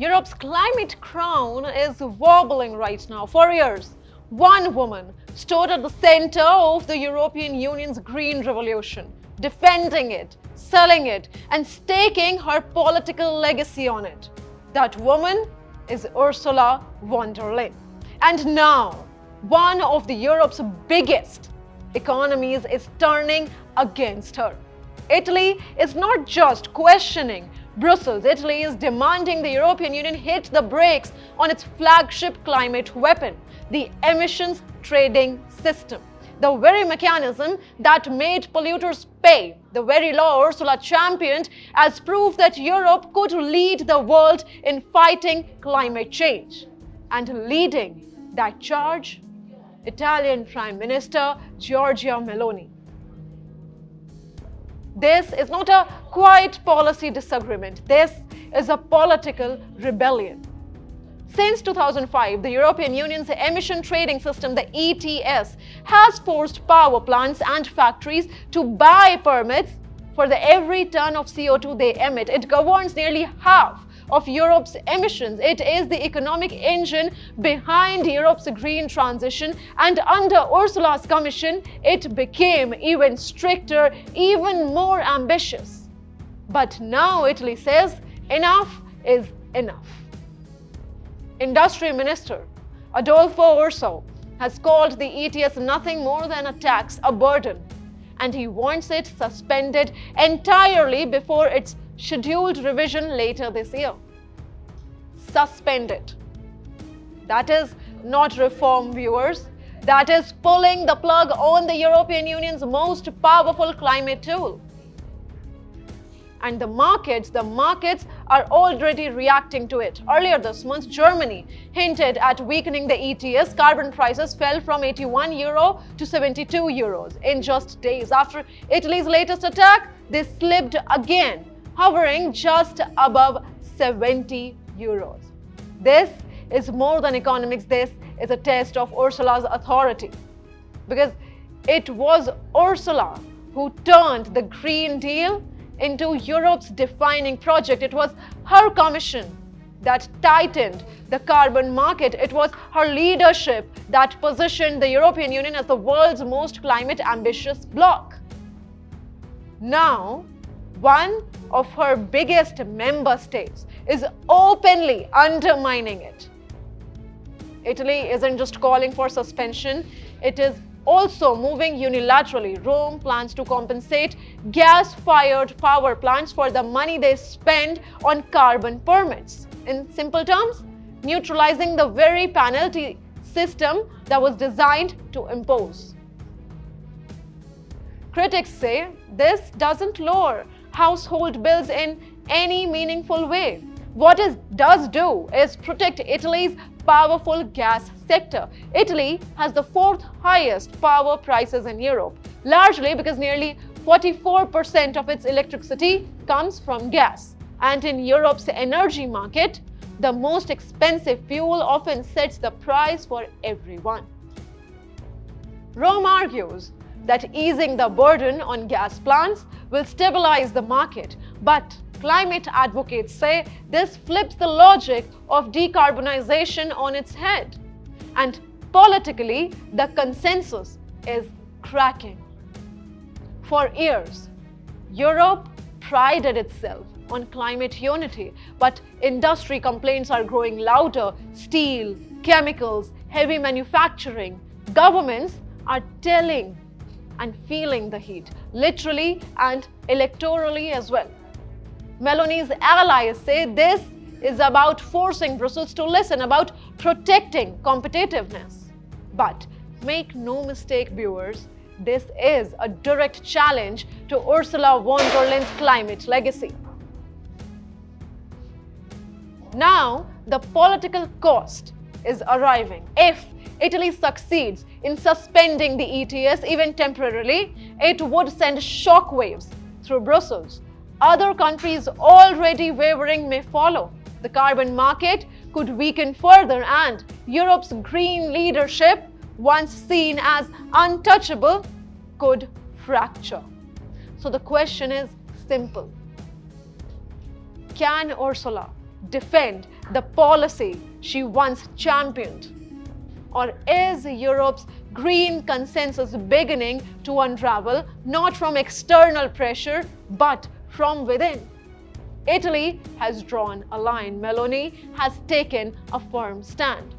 Europe's climate crown is wobbling right now. For years, one woman stood at the center of the European Union's green revolution, defending it, selling it, and staking her political legacy on it. That woman is Ursula von der Leyen. And now, one of Europe's biggest economies is turning against her. Italy is not just questioning Brussels. Italy is demanding the European Union hit the brakes on its flagship climate weapon, the emissions trading system. The very mechanism that made polluters pay, the very law Ursula championed as proof that Europe could lead the world in fighting climate change. And leading that charge, Italian Prime Minister Giorgia Meloni. This is not a quiet policy disagreement. This is a political rebellion. Since 2005, the European Union's emission trading system, the ETS, has forced power plants and factories to buy permits for every ton of CO2 they emit. It governs nearly half of Europe's emissions. It is the economic engine behind Europe's green transition, and under Ursula's commission, it became even stricter, even more ambitious. But now Italy says enough is enough. Industry Minister Adolfo Urso has called the ETS nothing more than a tax, a burden, and he wants it suspended entirely before its scheduled revision later this year. Suspend it. That is not reform, viewers. That is pulling the plug on the European Union's most powerful climate tool. And the markets are already reacting to it. Earlier this month, Germany hinted at weakening the ETS. Carbon prices fell from €81 to €72 in just days. After Italy's latest attack, they slipped again, hovering just above €70. This is more than economics. This is a test of Ursula's authority. Because it was Ursula who turned the Green Deal into Europe's defining project. It was her commission that tightened the carbon market. It was her leadership that positioned the European Union as the world's most climate ambitious bloc. Now, one of her biggest member states is openly undermining it. Italy isn't just calling for suspension, it is also moving unilaterally. Rome plans to compensate gas-fired power plants for the money they spend on carbon permits. In simple terms, neutralizing the very penalty system that was designed to impose. Critics say this doesn't lower household bills in any meaningful way. What it does do is protect Italy's powerful gas sector. Italy has the fourth highest power prices in Europe, largely because nearly 44% of its electricity comes from gas. And in Europe's energy market, the most expensive fuel often sets the price for everyone. Rome argues that easing the burden on gas plants will stabilize the market, but climate advocates say this flips the logic of decarbonization on its head. And politically, the consensus is cracking. For years, Europe prided itself on climate unity, but industry complaints are growing louder. Steel, chemicals, heavy manufacturing. Governments are telling and feeling the heat, literally and electorally as well. Meloni's allies say this is about forcing Brussels to listen, about protecting competitiveness. But make no mistake, viewers, this is a direct challenge to Ursula von der Leyen's climate legacy. Now, the political cost is arriving. If Italy succeeds in suspending the ETS even temporarily, it would send shockwaves through Brussels. Other countries already wavering may follow. The carbon market could weaken further, and Europe's green leadership, once seen as untouchable, could fracture. So the question is simple. Can Ursula defend the policy she once championed? Or is Europe's green consensus beginning to unravel not from external pressure but from within? Italy has drawn a line. Meloni has taken a firm stand.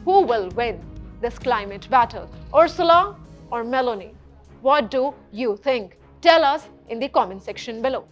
Who will win this climate battle, Ursula or Meloni? What do you think? Tell us in the comment section below.